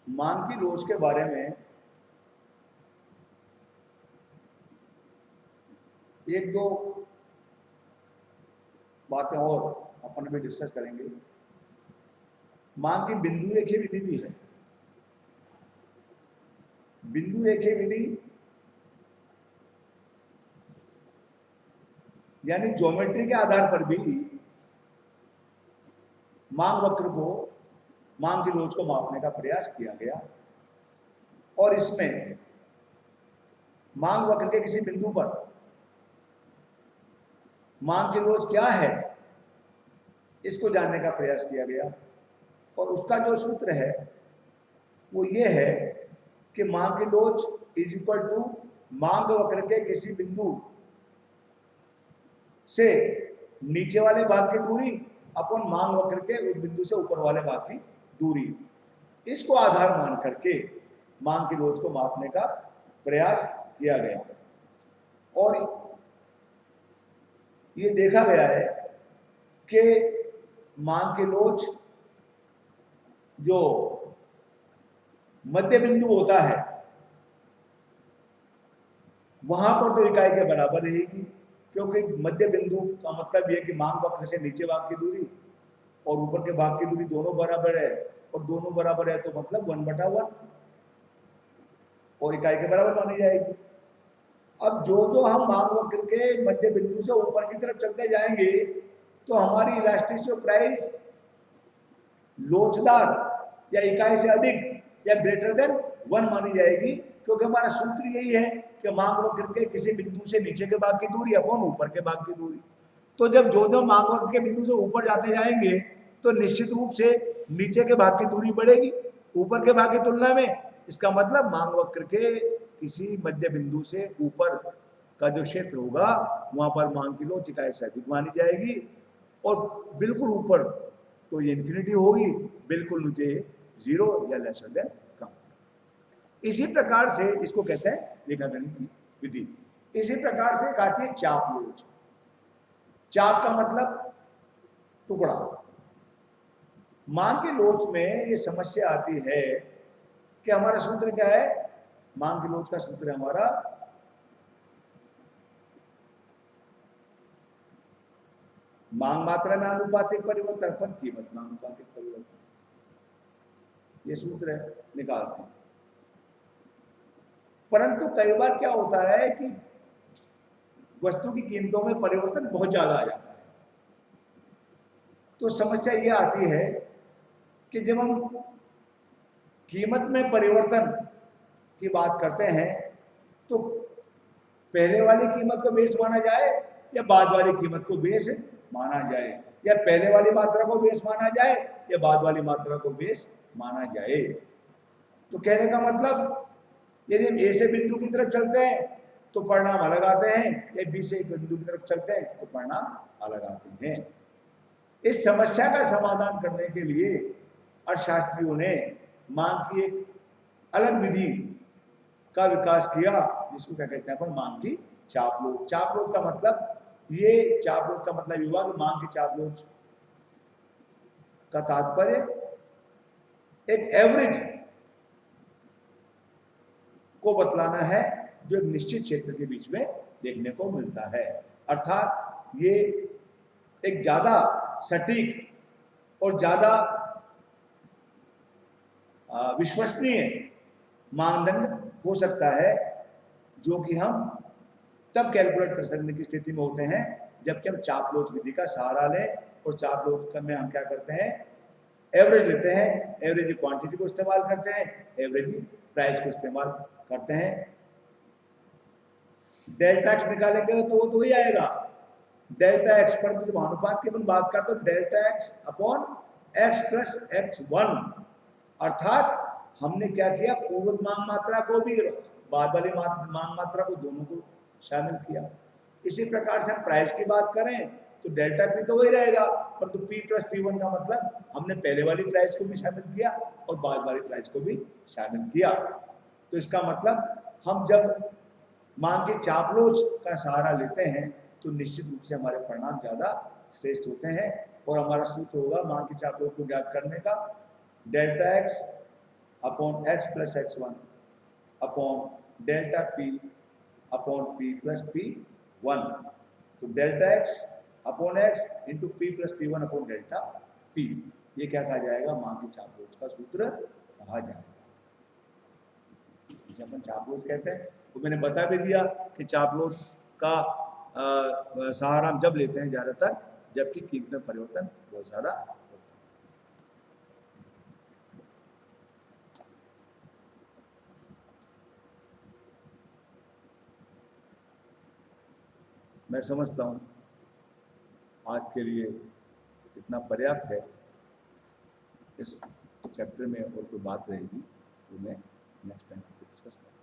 मांग की लोच के बारे में एक दो बातें और अपन अभी डिस्कस करेंगे। मांग की बिंदु रेखीय विधि भी है। बिंदु रेखीय विधि यानी ज्योमेट्री के आधार पर भी मांग वक्र को, मांग की लोच को मापने का प्रयास किया गया और इसमें मांग वक्र के किसी बिंदु पर मांग की लोच क्या है इसको जानने का प्रयास किया गया और उसका जो सूत्र है वो ये है कि मांग की लोच इज इक्वल टू मांग वक्र के किसी बिंदु से नीचे वाले भाग की दूरी अपन मांग वक्र के उस बिंदु से ऊपर वाले भाग की दूरी, इसको आधार मान करके मांग की लोच को मापने का प्रयास किया गया और ये देखा गया है कि मांग की लोच जो मध्य बिंदु होता है वहां पर तो इकाई के बराबर रहेगी, क्योंकि मध्य बिंदु का मतलब यह कि मांग वक्र से नीचे भाग की दूरी और ऊपर के भाग की दूरी दोनों बराबर है और दोनों बराबर है तो मतलब 1/1 और इकाई के बराबर मानी जाएगी। अब जो जो हम मांग वक्र के मध्य बिंदु से ऊपर की तरफ चलते जाएंगे तो हमारी इलास्टिसिटी ऑफ प्राइस लोचदार या इकाई से अधिक या ग्रेटर देन 1 मानी जाएगी, क्योंकि हमारा सूत्र यही है कि मांग वक्र के किसी बिंदु से नीचे के भाग की दूरी अपॉन ऊपर के भाग की दूरी। तो जब जो जो मांग वक्र के बिंदु से ऊपर जाते जाएंगे तो निश्चित रूप से नीचे के भाग की दूरी बढ़ेगी ऊपर के भाग की तुलना में। इसका मतलब मांग वक्र के किसी मध्य बिंदु से ऊपर का जो क्षेत्र होगा वहां पर मांग की लोच इकाई से अधिक मानी जाएगी और बिल्कुल ऊपर तो ये इंफिनिटी होगी, बिल्कुल नीचे 0 या लेसर देन कम। इसी प्रकार से इसको कहते हैं रेखागणित विधि। इसी प्रकार से एक आती है चाप लोच। चाप का मतलब टुकड़ा। मांग की लोच में ये समस्या आती है कि हमारा सूत्र क्या है। मांग की लोच का सूत्र है हमारा मांग मात्रा में आनुपातिक परिवर्तन पर कीमत में आनुपातिक परिवर्तन, ये सूत्र है, निकालते हैं। परंतु कई बार क्या होता है कि वस्तु की कीमतों में परिवर्तन बहुत ज्यादा आ जाता है, तो समस्या ये आती है कि जब हम कीमत में परिवर्तन की बात करते हैं तो पहले वाली कीमत को बेस माना जाए या बाद वाली कीमत को बेस माना जाए, या पहले वाली मात्रा को बेस माना जाए या बाद वाली मात्रा को बेस माना जाए। तो कहने का मतलब यदि हम ए से बिंदु की तरफ चलते हैं तो परिणाम अलग आते हैं, या बी से बिंदु की तरफ चलते हैं तो परिणाम अलग आते हैं। इस समस्या का समाधान करने के लिए अर्थशास्त्रियों ने मांग की एक अलग विधि का विकास किया जिसको क्या कहते हैं अपन मांग की चापलोच। चापलोच का मतलब ये, चापलोच का मतलब युवा मांग की चापलोच का तात्पर्य एक एवरेज को बतलाना है जो एक निश्चित क्षेत्र के बीच में देखने को मिलता है। अर्थात ये एक ज्यादा सटीक और ज्यादा विश्वसनीय मानदंड हो सकता है जो कि हम तब कैलकुलेट कर सकने की स्थिति में होते हैं जबकि हम चापलोच विधि का सहारा लें। और चापलोच में हम क्या करते हैं, एवरेज लेते हैं, एवरेज क्वांटिटी को इस्तेमाल करते हैं, एवरेज प्राइस को इस्तेमाल करते हैं। डेल्टा एक्स निकालेंगे तो वो तो वही आएगा, डेल्टा एक्स पर जब अनुपात की अपन बात करते हैं delta x upon x plus x1। अर्थात हमने क्या किया, पूर्व मांग मात्रा को भी बाद वाली मांग मात्रा को दोनों को शामिल किया। इसी प्रकार से हम प्राइस की बात करें तो डेल्टा पी तो वही रहेगा, परंतु पी प्लस P1 का मतलब हमने पहले वाली प्राइस को भी शामिल किया और बाद वाली प्राइस को भी शामिल किया। तो इसका मतलब हम जब मांग के चापलोच का सहारा लेते हैं तो निश्चित रूप से हमारे परिणाम ज्यादा श्रेष्ठ होते हैं और हमारा सूत्र होगा मांग के चापलोच को ज्ञात करने का, delta x upon x plus x1 upon delta p upon p plus p1। तो delta x upon x into p plus p1 upon delta p, ये क्या कहा जाएगा, मांग की चापलूस का सूत्र कहा जाएगा, जिसे अपन चापलूस कहते हैं। तो मैंने बता भी दिया कि चापलूस का सहारा हम जब लेते हैं ज्यादातर जबकि कीमत में परिवर्तन बहुत ज्यादा होता है। मैं समझता हूं आज के लिए इतना पर्याप्त है। इस चैप्टर में और कोई बात रहेगी तो मैं नेक्स्ट टाइम डिस्कस करूँगा।